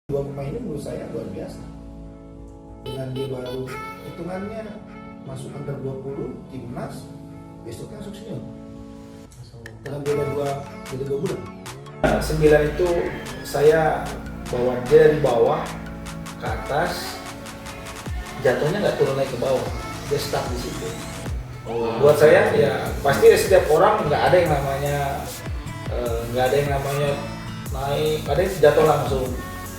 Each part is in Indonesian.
Dua pemain ini menurut saya luar biasa. Dengan dia baru hitungannya masuk under 20 timnas, besoknya masuk senior. Dengan beda dua bulan. 9 itu saya bawa dia dari bawah ke atas, jatuhnya nggak turun naik ke bawah, dia stuck di situ. Buat saya ya pasti setiap orang nggak ada yang namanya naik, ada yang jatuh langsung,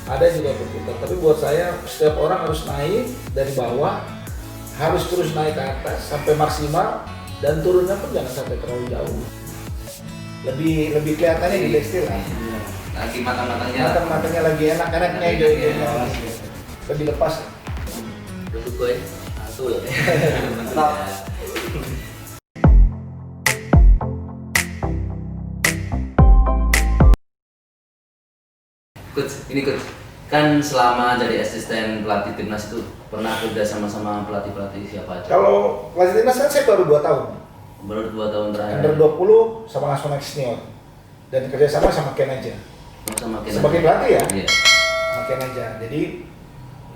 ada juga berputar. Tapi buat saya setiap orang harus naik dari bawah, harus terus naik ke atas sampai maksimal, dan turunnya pun jangan sampai terlalu jauh. Lebih kelihatannya di tekstil lah. Lagi matang-matangnya Lagi enak-enaknya ide-idenya lebih lepas. duduk gue mantul. Mantap. Coach, kan selama jadi asisten pelatih timnas itu pernah kerja sama pelatih siapa aja? Kalau pelatih timnas kan saya baru 2 tahun. Baru 2 tahun terakhir. Under 20 sama nasional senior. Dan kerjasama sama Ken aja. Sama Ken Sebagai aja. pelatih ya? Iya. Sama Ken aja. Jadi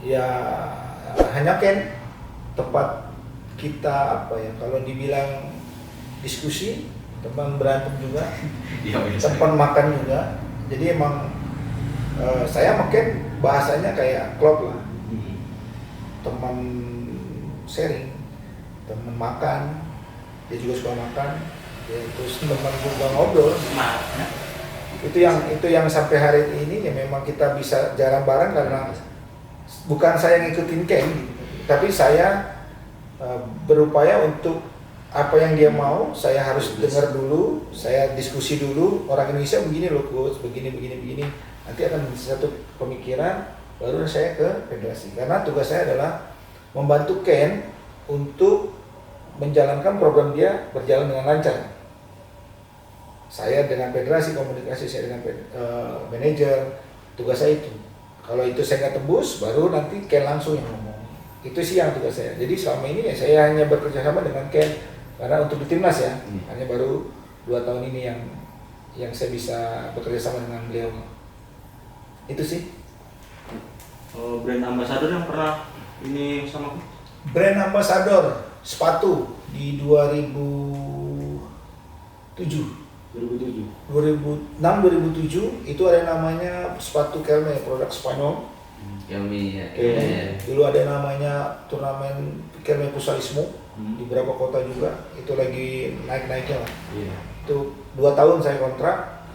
ya hanya Ken tempat kita kalau dibilang diskusi, teman berantem juga, Iya, tempat makan juga. Jadi emang saya makin bahasanya kayak klub lah, teman sharing, teman makan, dia juga suka makan, ya, terus teman juga ngobrol. Itu yang sampai hari ini ya memang kita bisa jalan bareng karena bukan saya ngikutin Ken, tapi saya berupaya untuk apa yang dia mau, saya harus dengar dulu, saya diskusi dulu, orang Indonesia begini loh coach, begini. Nanti akan satu pemikiran, baru saya ke federasi. Karena tugas saya adalah membantu Ken untuk menjalankan program dia berjalan dengan lancar. Saya dengan federasi komunikasi, saya dengan manajer, tugas saya itu. Kalau itu saya nggak tembus, baru nanti Ken langsung yang ngomong. Itu sih yang tugas saya. Jadi selama ini ya saya hanya bekerja sama dengan Ken, karena untuk di timnas ya, hanya baru 2 tahun ini yang saya bisa bekerja sama dengan beliau. Itu sih. Brand ambassador yang pernah ini sama Brand ambassador sepatu di 2007. 2006 2007 itu ada namanya sepatu Kelme, produk Spanyol. Kelme ya. Dulu ada namanya turnamen Kelme Pusalismo di beberapa kota juga. Itu lagi naik-naiknya lah. Iya. Itu 2 tahun saya kontrak,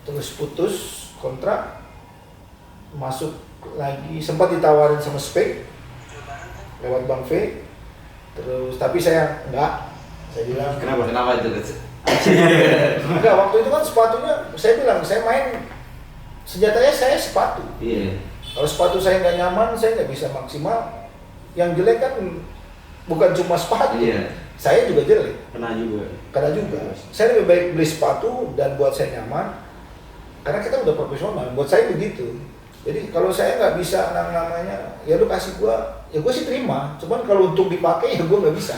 terus putus kontrak, masuk lagi, sempat ditawarin sama Spek lewat Bang V, terus tapi saya enggak, saya bilang Kenapa itu coach? enggak, waktu itu kan sepatunya saya bilang saya main senjatanya saya sepatu. Iya. Kalau sepatu saya nggak nyaman, saya nggak bisa maksimal. Yang jelek kan bukan cuma sepatu, saya juga jelek. Kena juga. Saya lebih baik beli sepatu dan buat saya nyaman, karena kita udah profesional. Buat saya begitu. Jadi kalau saya nggak bisa namanya, ya lu kasih gua, ya gua sih terima. Cuman kalau untuk dipakai ya gua nggak bisa.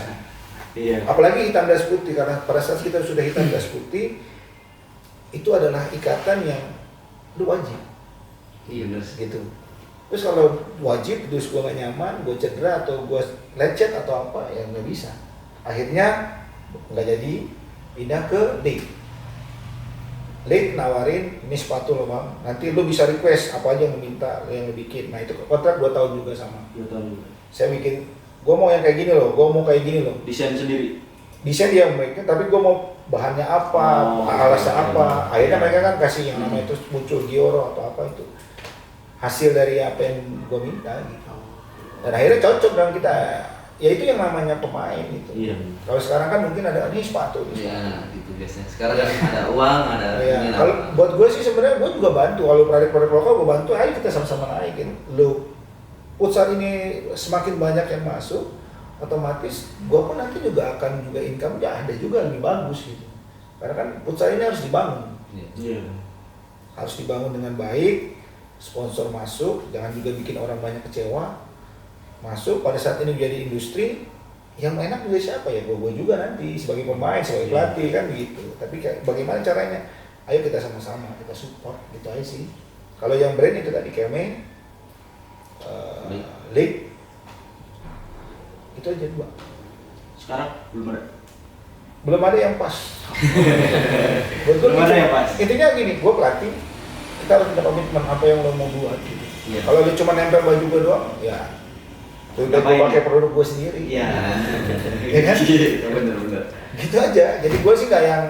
Iya. Apalagi hitam das putih, karena pada saat kita sudah hitam das putih, itu adalah ikatan yang lu wajib. Iya benar. Gitu. Terus kalau wajib, terus gua nggak nyaman, gua cedera atau gua lecet atau apa, ya nggak bisa. Akhirnya nggak jadi, pindah ke Late nawarin, ini sepatu loh bang, nanti lu bisa request apa aja yang lu minta, yang lu bikin. Nah itu kontrak 2 tahun juga sama. 2 tahun juga. Saya bikin, gua mau yang kayak gini loh, gua mau kayak gini loh. Desain sendiri. Desain dia mereka, tapi gua mau bahannya apa, alasnya apa. Akhirnya mereka kan kasih yang namanya itu muncul Gioro atau apa itu. Hasil dari apa yang gua minta gitu. Dan akhirnya cocok dengan kita. Ya itu yang namanya pemain itu. Iya. Kalau sekarang kan mungkin ada ini sepatu. Iya, gitu biasanya. Sekarang kan ada uang, ada Ya, kalau buat gue sih sebenarnya gue juga bantu. Kalau proyek-proyek lokal gue bantu, ayo kita sama-sama naikin. Lu futsal ini semakin banyak yang masuk, otomatis gue pun nanti juga akan juga income ya ada juga lebih bagus gitu. Karena kan futsal ini harus dibangun. Iya. Harus dibangun dengan baik, sponsor masuk, jangan juga bikin orang banyak kecewa. Masuk pada saat ini menjadi industri, yang enak juga siapa ya? Gue juga nanti sebagai pemain, sebagai pelatih kan gitu. Tapi bagaimana caranya? Ayo kita sama-sama, kita support gitu aja sih. Kalau yang brand itu tadi Keme, beli. Itu aja 2. Sekarang Belum ada yang pas. Buat gue Belum ada yang pas. intinya gini, gue pelatih, kita harus punya komitmen apa yang lo mau buat gitu. Iya. Kalau lo cuma nempel baju gue doang, ya udah gue Ngapain? pakai produk gue sendiri. Iya. Ya kan? Bener-bener. Gitu aja. Jadi gue sih nggak yang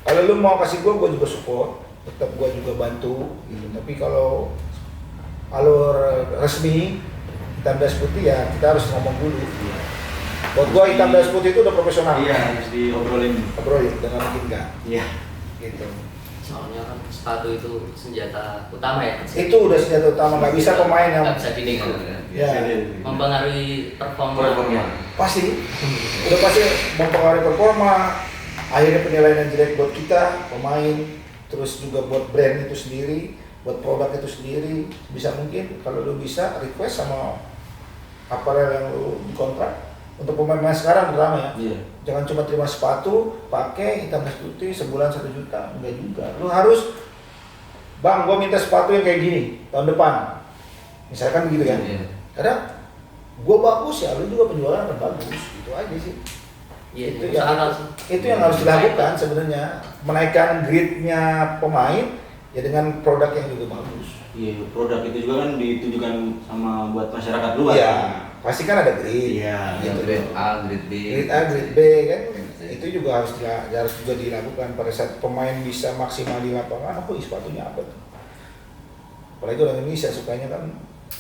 kalau lu mau kasih gue juga support, tetap gue juga bantu. Gitu. Tapi kalau alur resmi hitam das putih ya kita harus ngomong dulu. Buat gue hitam das putih itu udah profesional. Iya, harus diobrolin. Obrolin, dengan mungkin enggak. Iya. Gitu. Soalnya kan sepatu itu senjata utama ya. Itu udah senjata utama, nggak bisa pemain yang Nggak bisa dinikan. ya Mempengaruhi performa. pasti udah pasti mempengaruhi performa, akhirnya penilaian yang jelek buat kita pemain, terus juga buat brand itu sendiri, buat produk itu sendiri. Bisa mungkin kalau lu bisa request sama aparel yang lu kontrak untuk pemain-pemain sekarang terutama ya. Iya. Jangan cuma terima sepatu, pakai hitam das putih sebulan 1 juta, enggak juga. Lu harus, bang, gua minta sepatu yang kayak gini tahun depan. Misalkan begitu kan. Iya. Kadang gua bagus ya, lu juga penjualan akan bagus. Itu aja sih. Iya, itu masuk akal yang sih. itu yang harus dilakukan sebenarnya, menaikkan grade-nya pemain ya dengan produk yang juga bagus. Iya, produk itu juga kan ditujukan sama buat masyarakat luas. Iya, pasti kan ada grade. Iya, gitu. Grade A, grade B. Grade A, grade B kan, itu juga harus juga dilakukan pada saat pemain bisa maksimal di lapangan. Oh, sepatunya apa tuh? Apalagi orang Indonesia sukanya kan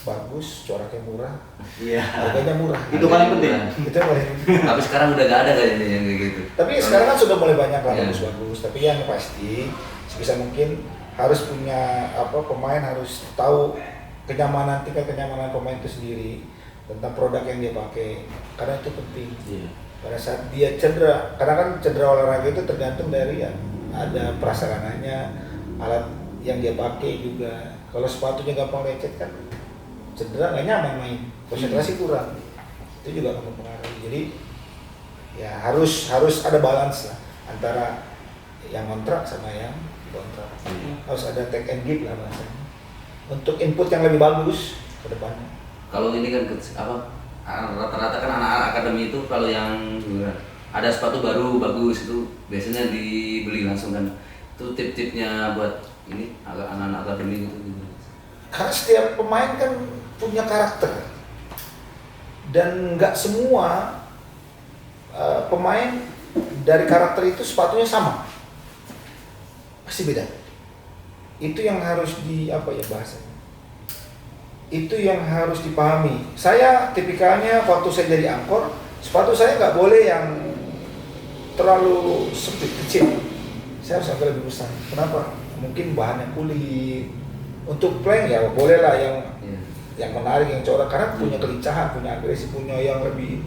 bagus, coraknya murah, Iya. harganya murah. Itu paling penting. Itu yang paling penting. Tapi sekarang udah gak ada kayaknya yang kayak gitu. Tapi sekarang kan sudah mulai banyak lah Iya. bagus-bagus. Tapi yang pasti sebisa mungkin harus punya pemain harus tahu tingkat kenyamanan pemain itu sendiri tentang produk yang dia pakai, karena itu penting. Iya. Pada saat dia cedera, karena kan cedera olahraga itu tergantung dari ya ada prasarananya, alat yang dia pakai juga. Kalau sepatunya gampang lecet kan cedera nggak nyaman main, konsentrasi kurang, itu juga akan mempengaruhi. Jadi ya harus ada balance lah antara yang kontrak sama yang kontrak. Harus ada take and give lah bahasanya untuk input yang lebih bagus ke depannya. Kalau ini kan rata-rata kan anak-anak akademi itu kalau yang ada sepatu baru bagus itu biasanya dibeli langsung kan. Itu tip-tipnya buat ini anak-anak akademi gitu. Karena setiap pemain kan punya karakter dan nggak semua pemain dari karakter itu sepatunya sama, pasti beda. Itu yang harus bahasanya. Itu yang harus dipahami. Saya tipikalnya waktu saya jadi angkor, sepatu saya nggak boleh yang terlalu sempit kecil. Saya harus agak lebih besar. Kenapa? Mungkin bahannya kulit. Untuk plank ya boleh lah yang menarik, yang corak, karena punya kelincahan, punya agresi, punya yang lebih.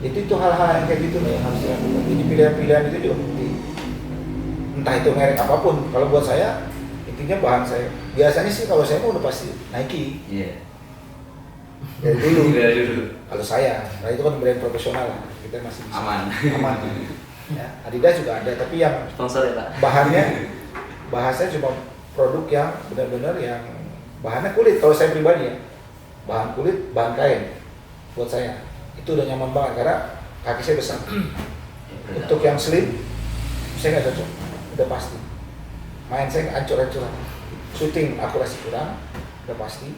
Itu hal-hal yang kayak gitu yang harus dilakukan. Jadi pilihan-pilihan itu juga penting. Entah itu merek apapun. Kalau buat saya intinya bahan saya. Biasanya sih kalau saya mau udah pasti Nike. Iya. Dari dulu. Dari dulu. Kalau saya, nah itu kan brand profesional lah. Kita masih bisa. Aman. Ya, Adidas juga ada, tapi yang Sponsor ya, Pak. bahasanya cuma produk yang benar-benar yang bahannya kulit. Kalau saya pribadi ya, bahan kulit, bahan kain. Buat saya itu udah nyaman banget karena kaki saya besar. Untuk yang slim, saya nggak cocok, udah pasti. Main saya ancur-ancuran, shooting akurasi kurang, udah pasti.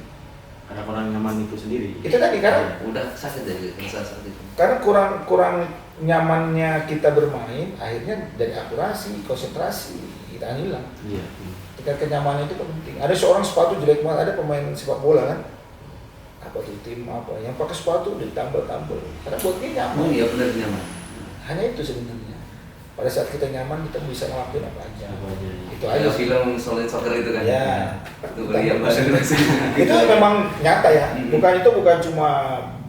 Karena kurang nyaman itu sendiri. Itu tadi karena Udah sakit aja, rasa sakit. karena kurang nyamannya kita bermain, akhirnya dari akurasi, konsentrasi kita hilang. Iya. Tingkat kenyamanan itu penting. Ada seorang sepatu jelek banget, ada pemain sepak bola kan, apa tuh tim apa yang pakai sepatu ditambal-tambal karena buat dia nyaman. Oh iya benar nyaman. Hanya itu sebenarnya. Pada saat kita nyaman kita bisa ngelakuin apa aja. Apa aja. Itu aja Ada sih. film Solid Soccer itu kan. Ya. Itu beli yang konsentrasi. Itu memang nyata ya. Bukan cuma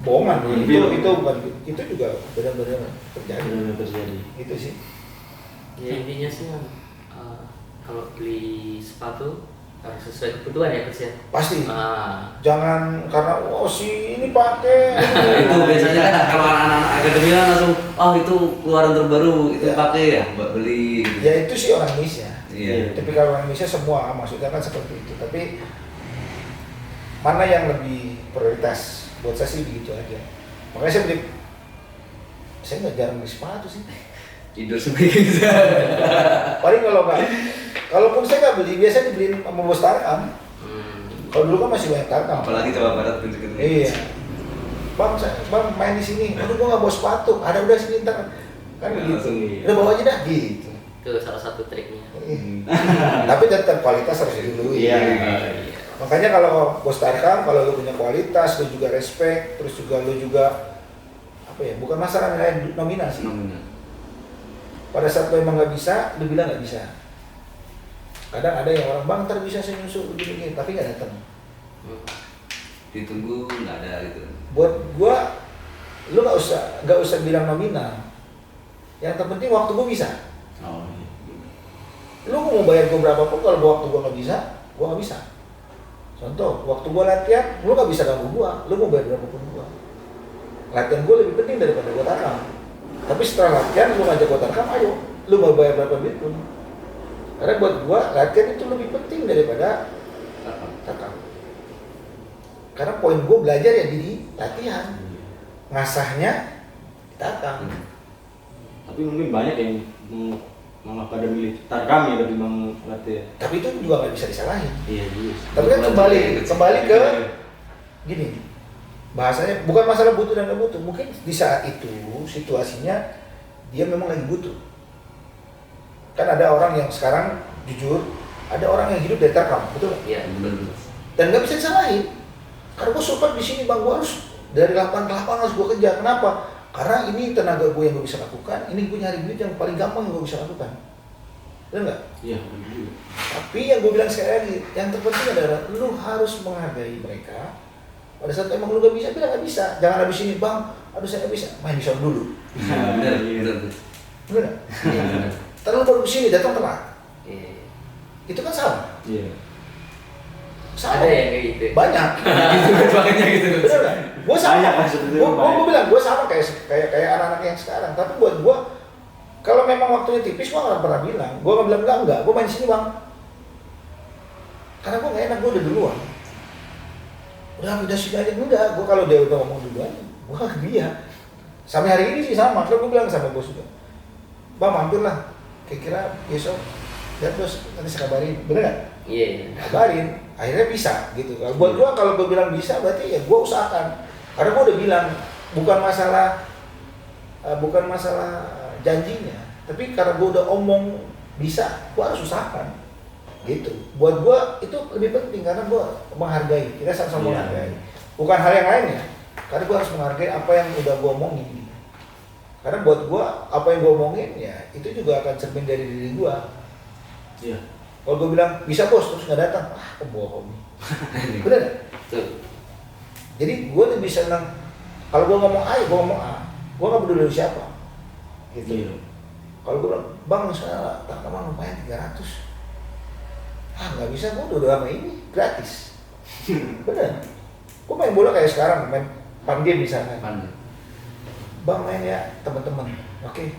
bohongan. Itu bukan, itu juga benar-benar terjadi. Benar-benar terjadi. Itu sih. Ya intinya sih kalau beli sepatu harus sesuai kebutuhan ya Coach ya. Pasti. Ah, Jangan karena si ini pakai. Itu biasanya kan kalau anak-anak akademi kan langsung itu keluaran terbaru itu Ya. pakai ya buat beli. Ya itu sih orang Indonesia. Iya. Tapi kalau orang Indonesia semua maksudnya kan seperti itu. Tapi mana yang lebih prioritas? buat saya sih begitu aja. Makanya saya nggak jarang beli sepatu sih. Tidur sebagai gitu. Paling kalaupun saya nggak beli, biasanya dibeliin sama bos Tarkam. Kalau dulu kan masih banyak Tarkam. Apalagi Jawa Barat bentuk itu. Iya. Bang main di sini. Aduh gua nggak bawa sepatu. Ada udah sini ntar. Kan Ya, begitu. langsung iya. Udah bawa aja dah gitu. Itu salah satu triknya. Tapi tetap kualitas harus didului. Iya. Makanya kalau bos Tarkam, kalau lu punya kualitas, lu juga respect, terus juga lu juga apa ya? Bukan masalah nilai nominasi. Nominal. Pada saat lu emang nggak bisa, lu bilang nggak bisa. Kadang ada yang orang bang ntar bisa saya nyusul begini, tapi nggak datang. Ditunggu nggak ada gitu. Buat gua, lu nggak usah bilang nominal. Yang terpenting waktu gua bisa. Oh. Lu mau bayar gua berapapun, kalau waktu gua nggak bisa. Contoh, waktu gua latihan, lu nggak bisa ganggu gua, lu mau bayar berapapun gua. Latihan gua lebih penting daripada gua Tarkam. Tapi setelah latihan, lu ngajak gua Tarkam, ayo, lu mau bayar berapa duit pun. Karena buat gua, latihan itu lebih penting daripada Tarkam. Karena poin gua belajar ya di latihan, ngasahnya di Tarkam. Tapi mungkin banyak yang mengakademi Tarkam ya lebih melatih. Tapi itu juga nggak bisa disalahin. Iya juga. Tapi kan kembali ke gini, bahasanya bukan masalah butuh dan nggak butuh. Mungkin di saat itu situasinya dia memang lagi butuh. Kan ada orang yang sekarang jujur, ada orang yang hidup dari Tarkam, betul nggak? Iya, Bener. Dan nggak bisa disalahin. Karena gue support di sini bang, gue harus dari lapangan ke lapangan harus gue kejar. Kenapa? Karena ini tenaga gue yang gue bisa lakukan. Ini gue nyari duit yang paling gampang yang gue bisa lakukan. Benar nggak? Iya, bener juga. Tapi yang gue bilang sekali lagi, yang terpenting adalah lu harus menghargai mereka. Pada saat emang lu gak bisa, bilang gak bisa. Jangan habis ini bang, aduh saya gak bisa. Main bisa dulu. Bener. Bener nggak? Ntar lu baru kesini, datang telat. Iya. Itu kan sama. Iya. Sama. Ada yang kayak gitu. Banyak. Makanya gitu. Bener nggak? Gue sama. Banyak lah sebetulnya, banyak. Gue bilang gue sama kayak anak-anak yang sekarang. Tapi buat gue, kalau memang waktunya tipis, gue gak pernah bilang. Gue gak bilang enggak. Gue main di sini bang. Karena gue gak enak, gue udah duluan. Udah sini aja enggak. Gue kalau dia udah ngomong duluan, gue ke dia. Sampai hari ini sih sama. Kalau gue bilang sama bos juga, bang mampir lah. Kira-kira besok lihat bos, nanti saya kabarin. Bener nggak? Iya. Kabarin. Akhirnya bisa gitu. Buat gue kalau gue bilang bisa, berarti ya gue usahakan. Karena gue udah bilang bukan masalah janjinya, tapi karena gue udah omong bisa, gue harus usahakan. Gitu. Buat gue itu lebih penting karena gue menghargai. Kita sama-sama menghargai. Bukan hal yang lainnya. Karena gue harus menghargai apa yang udah gue omongin. Karena buat gue apa yang gue omongin ya itu juga akan cermin dari diri gue. Iya. Kalau gue bilang bisa bos terus nggak datang, bohong. Bener nggak? Tuh. Jadi gue lebih senang kalau gue ngomong A, gue ngomong A. Gue nggak peduli siapa. Gitu. Iya. Kalau gue bilang bang saya Tarkam lumayan 300. Nggak bisa, gue udah sama ini gratis. Bener. Gue main bola kayak sekarang, main fun game misalnya. Bang main ya teman-teman. Oke.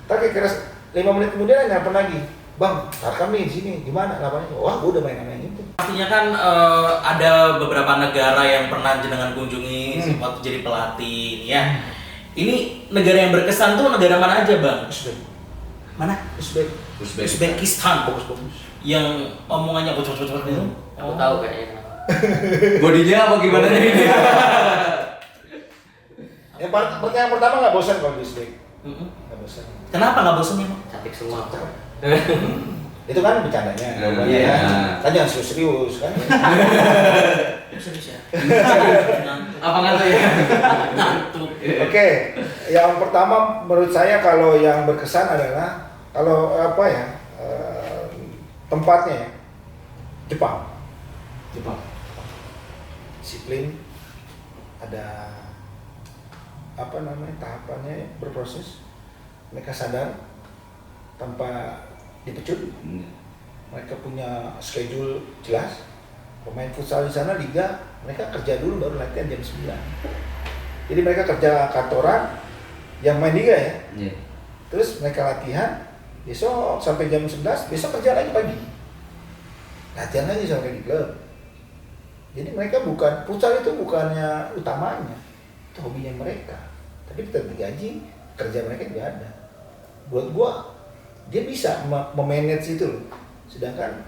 Tapi kira 5 menit kemudian nelpon lagi. Bang, Tarkam nih di sini gimana lapangannya? Wah, gue udah main sama yang itu. Artinya kan ada beberapa negara yang pernah jenengan kunjungi waktu jadi pelatih ya. Ini negara yang berkesan tuh negara mana aja bang? Uzbek. Mana? Uzbekistan. Bagus. Yang omongannya bocor-bocor gitu. Aku tahu kayaknya. Bodinya apa gimana nih? Yang pertama nggak bosan kalau di Uzbek. Mm-mm. Nggak bosan. Kenapa nggak bosan ya bang? Cantik semua. Itu kan bercandanya. Iya. Kan jangan serius kan. Serius ya? Apa ngantuk ya? Ngantuk. Oke, yang pertama menurut saya kalau yang berkesan adalah kalau apa ya tempatnya ya, Jepang. Disiplin, ada apa namanya tahapannya berproses. Mereka sadar tanpa dipecut. Mereka punya schedule jelas. Pemain futsal di sana liga, mereka kerja dulu baru latihan jam 9. Jadi mereka kerja kantoran yang main liga ya. Iya. Terus mereka latihan besok sampai jam 11, besok kerja lagi pagi. Latihan lagi sampai di klub. Jadi mereka bukan, futsal itu bukannya utamanya, itu hobinya mereka. Tapi tetap digaji, kerja mereka juga ada. Buat gua, dia bisa memanage itu loh. Sedangkan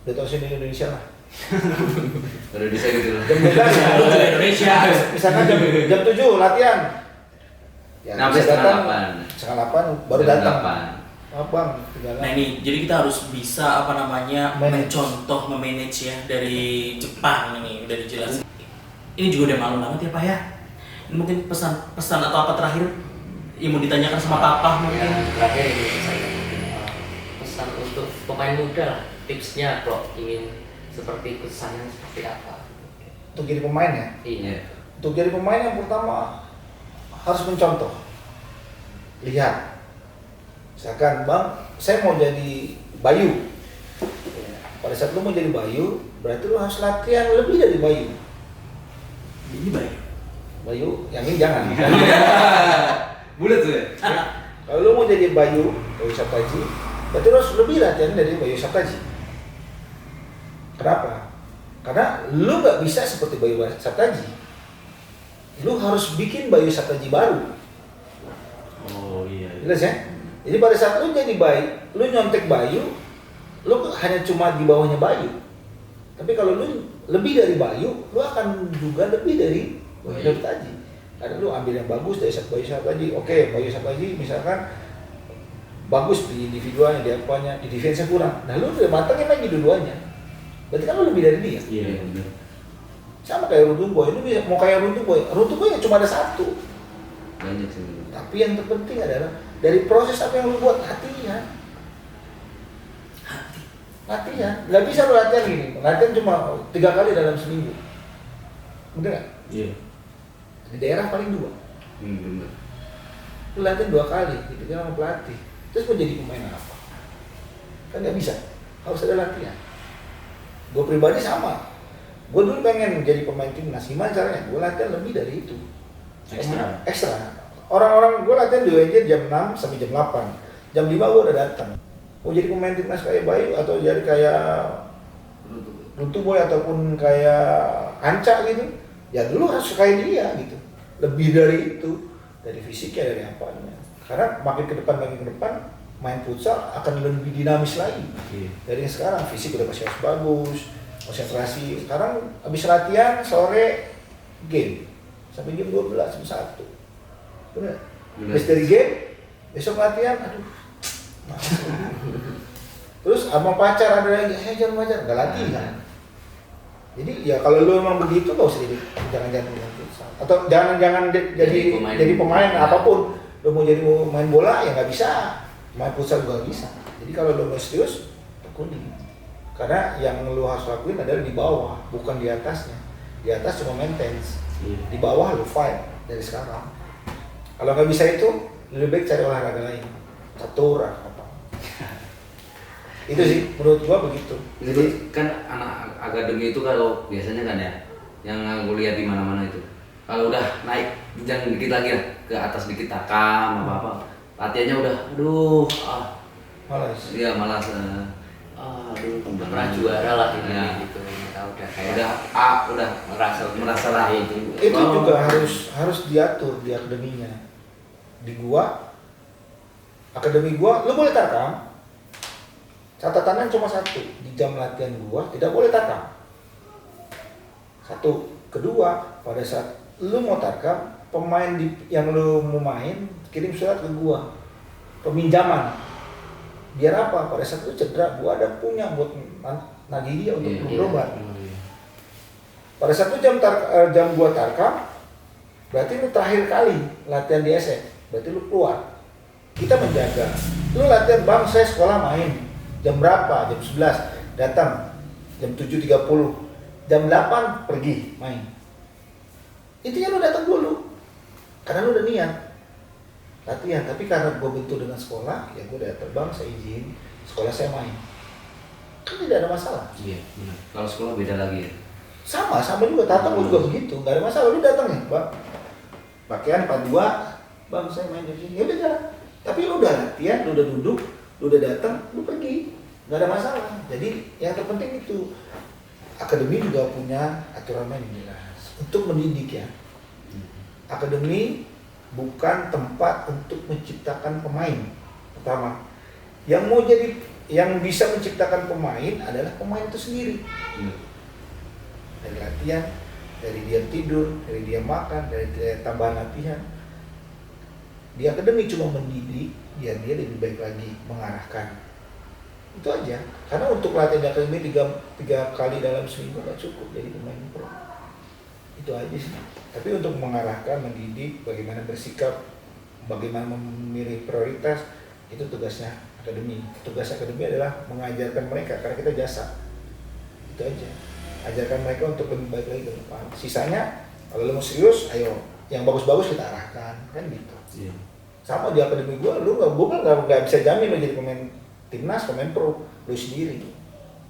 udah tau sini Indonesia lah. Udah bisa gitu loh. Jam 12 ya. Lucu Indonesia. Misalkan jam 7 latihan. Ya, Nah, bisa setengah datang 8. setengah 8 baru Jam datang. 8. Abang, tinggal Nah ini, jadi kita harus bisa apa namanya Manage. mencontoh, memanage ya dari Jepang ini, udah dijelasin. Ini juga udah malam banget ya Pak ya. Ini mungkin pesan atau apa terakhir yang mau ditanyakan sama Papa mungkin. Ya, terakhir ini saya pesan untuk pemain muda lah, tipsnya kalau ingin seperti Coach Sanyan seperti apa? untuk jadi pemain ya. Iya. Untuk jadi pemain yang pertama harus mencontoh. Lihat. Misalkan, Bang, saya mau jadi Bayu. Pada saat lu mau jadi Bayu, berarti lu harus latihan lebih dari Bayu. Ini baik. Bayu, yang ini jangan. Bulat tuh ya. Kalau lu mau jadi Bayu Saptaji, berarti lu harus lebih latihan dari Bayu Saptaji. Kenapa? Karena lu nggak bisa seperti Bayu Saptaji. Lu harus bikin Bayu Saptaji baru. Oh iya. Jelas ya? Jadi pada saat lu jadi Bayu, lu nyontek Bayu, lu hanya cuma di bawahnya Bayu. Tapi kalau lu lebih dari Bayu, lu akan juga lebih dari Bayu Saptaji. Karena lu ambil yang bagus dari Bayu Saptaji. Oke, Bayu Saptaji misalkan bagus di individualnya, di apanya, di defense kurang. Nah, lu udah matangin lagi dua-duanya. Berarti kan lu lebih dari dia. Iya. bener. Sama kayak Runtung Boy, lu bisa mau kayak Runtung Boy. Runtung Boy cuma ada satu. Banyak sih. Tapi yang terpenting adalah dari proses apa yang lu buat, latihan. Latihan, nggak bisa lu latihan gini. Latihan cuma 3 kali dalam seminggu. Bener nggak? Iya. Di daerah paling 2. Bener. Lu latihan 2 kali, gitu kan sama pelatih. Terus mau jadi pemain apa? Kan nggak bisa. Harus ada latihan. Gue pribadi sama. Gue dulu pengen jadi pemain timnas. Gimana caranya? Gue latihan lebih dari itu. Ekstra. Orang-orang gue latihan di UNJ jam 6 sampai jam 8. Jam 5 gue udah datang. Mau jadi pemain timnas kayak Bayu atau jadi kayak Runtuh Boy ataupun kayak Anca gitu, ya dulu harus kayak dia gitu. Lebih dari itu, dari fisiknya, dari apanya. Karena makin ke depan main futsal akan lebih dinamis lagi. Iya. Dari yang sekarang fisik udah pasti harus bagus, konsentrasi. Sekarang habis latihan sore game sampai jam 12 jam 1. Bener. Habis dari game besok latihan, aduh. Terus sama pacar ada lagi, jangan pacar, nggak latihan. Jadi ya kalau lu emang begitu nggak usah jangan futsal. Atau jangan jadi pemain apapun. Lu mau jadi main bola ya nggak bisa, main futsal juga nggak bisa. Jadi kalau lu mau serius, tekuni. Karena yang lu harus lakuin adalah di bawah, bukan di atasnya. Di atas cuma maintenance, di bawah lu fight dari sekarang. Kalau nggak bisa itu, lebih baik cari olahraga lain, catur apa. Itu sih menurut gua begitu. Jadi kan anak akademi itu kalau biasanya kan ya, yang aku lihat di mana-mana itu, kalau udah naik jenjang dikit lagi ya, ke atas dikit takam apa-apa, latihannya udah, aduh, Malas. iya malas, Udah pernah juara lah ini Ya. gitu. Kita udah kayak udah merasa lah itu. Itu juga harus diatur di akademinya. Di gua, akademi gua, lu boleh tarkam. Catatannya cuma satu, di jam latihan gua tidak boleh tarkam. Satu, kedua, pada saat lu mau tarkam, pemain yang lu mau main kirim surat ke gua, peminjaman. Biar apa? Pada saat lu cedera, gua ada punya buat nagih dia untuk berobat. Pada saat lu jam gua tarkam, berarti lu terakhir kali latihan di SM, berarti lu keluar. Kita menjaga. Lu latihan, Bang, saya sekolah main. Jam berapa? Jam 11 datang. Jam 7.30. Jam 8 pergi main. Intinya lu datang dulu. Karena lu udah niat latihan, tapi karena gue bentuk dengan sekolah, ya gue udah terbang, saya izin sekolah saya main. Kan tidak ada masalah. Iya, benar. Kalau sekolah beda lagi ya. Sama juga, Tata gue juga begitu, nggak ada masalah. Lu datang ya, Bang, pakaian 42, Bang saya main di sini, ya udah jalan. Tapi lu udah latihan, lu udah duduk, lu udah datang, lu pergi, nggak ada masalah. Jadi yang terpenting itu akademi juga punya aturan main yang jelas untuk mendidik ya. Akademi bukan tempat untuk menciptakan pemain. Pertama, yang bisa menciptakan pemain adalah pemain itu sendiri. Dari latihan, dari dia tidur, dari dia makan, dari dia tambahan latihan. Di akademi cuma mendidik biar dia lebih baik lagi, mengarahkan. Itu aja. Karena untuk latihan di akademi 3 kali dalam seminggu nggak cukup jadi pemain pro. Itu aja sih. Tapi untuk mengarahkan, mendidik, bagaimana bersikap, bagaimana memilih prioritas, itu tugasnya akademi. Tugas akademi adalah mengajarkan mereka karena kita jasa. Itu aja. Ajarkan mereka untuk lebih baik lagi ke depan. Sisanya kalau lu mau serius, ayo yang bagus-bagus kita arahkan, kan gitu. Iya. Sama di akademi gua nggak bisa jamin lo jadi pemain timnas, pemain pro, lu sendiri.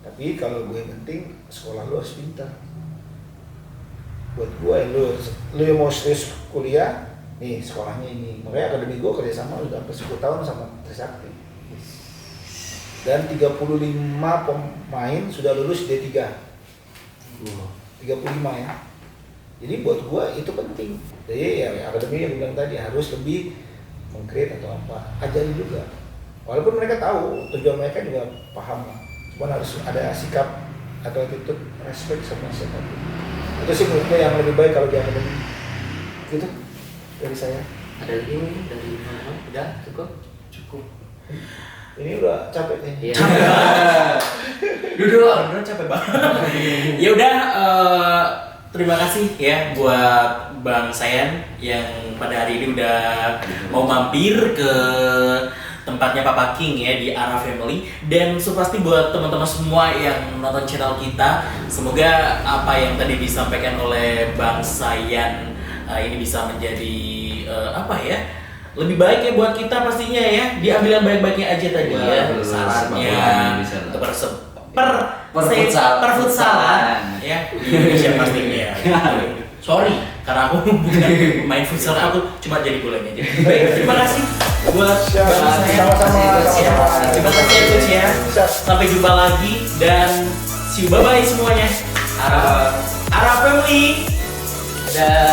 Tapi kalau gue yang penting sekolah lu harus pintar. Buat gue lu yang mau serius kuliah, nih sekolahnya ini. Makanya akademi gue kerjasama udah sampai 10 tahun sama Trisakti. Dan 35 pemain sudah lulus D3. 35 ya. Jadi buat gue itu penting. Jadi ya akademi yang bilang tadi harus lebih meng-create atau apa, ajari juga. Walaupun mereka tahu, tujuan mereka juga paham lah. Cuma harus ada sikap atau attitude respect sama siapapun. Itu sih menurut gue yang lebih baik kalau di akademi. Gitu dari saya. Ada lagi mungkin dari teman-teman? Udah cukup? Cukup. Ini udah capek nih. Iya. Duduk, beneran capek banget. Ya udah, terima kasih ya buat Bang Sayan yang pada hari ini udah mau mampir ke tempatnya Papa King ya di Ara Family. Dan pasti buat teman-teman semua yang nonton channel kita, semoga apa yang tadi disampaikan oleh Bang Sayan ini bisa menjadi apa ya, lebih baik ya buat kita pastinya ya. Diambil yang baik-baiknya aja tadi ya, sarannya untuk perfutsalan ya di Indonesia pastinya. Sorry, karena aku bukan main futsal, aku cuma jadi bola aja. Baik, terima kasih buat Bang Sayan. Sama-sama. Terima kasih ya Coach ya. Sampai jumpa lagi dan see you, bye-bye semuanya. Ara Family. Dadah.